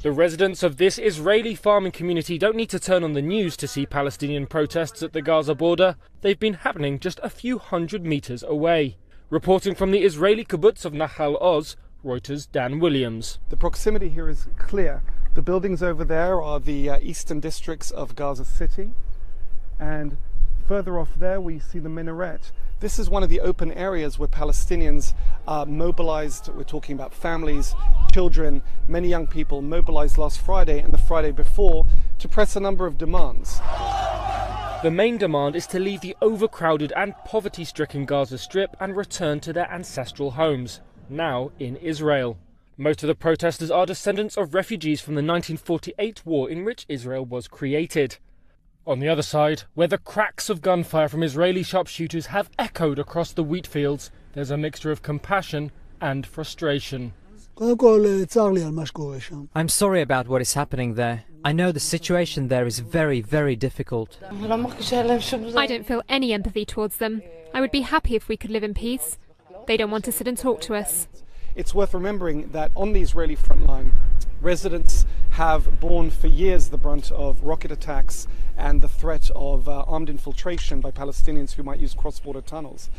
The residents of this Israeli farming community don't need to turn on the news to see Palestinian protests at the Gaza border. They've been happening just a few hundred meters away. Reporting from the Israeli kibbutz of Nahal Oz, Reuters' Dan Williams. The proximity here is clear. The buildings over there are the eastern districts of Gaza City, and further off there we see the minaret. This is one of the open areas where Palestinians are mobilized. We're talking about families, children, many young people mobilized last Friday and the Friday before to press a number of demands. The main demand is to leave the overcrowded and poverty-stricken Gaza Strip and return to their ancestral homes, now in Israel. Most of the protesters are descendants of refugees from the 1948 war in which Israel was created. On the other side, where the cracks of gunfire from Israeli sharpshooters have echoed across the wheat fields, there's a mixture of compassion and frustration. I'm sorry about what is happening there. I know the situation there is very, very difficult. I don't feel any empathy towards them. I would be happy if we could live in peace. They don't want to sit and talk to us. It's worth remembering that on the Israeli front line, residents have borne for years the brunt of rocket attacks and the threat of armed infiltration by Palestinians who might use cross-border tunnels.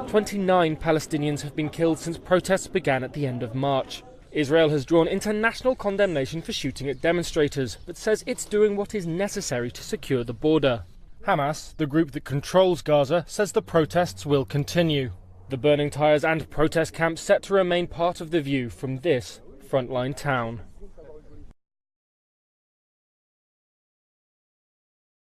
29 Palestinians have been killed since protests began at the end of March. Israel has drawn international condemnation for shooting at demonstrators, but says it's doing what is necessary to secure the border. Hamas, the group that controls Gaza, says the protests will continue. The burning tyres and protest camps set to remain part of the view from this frontline town.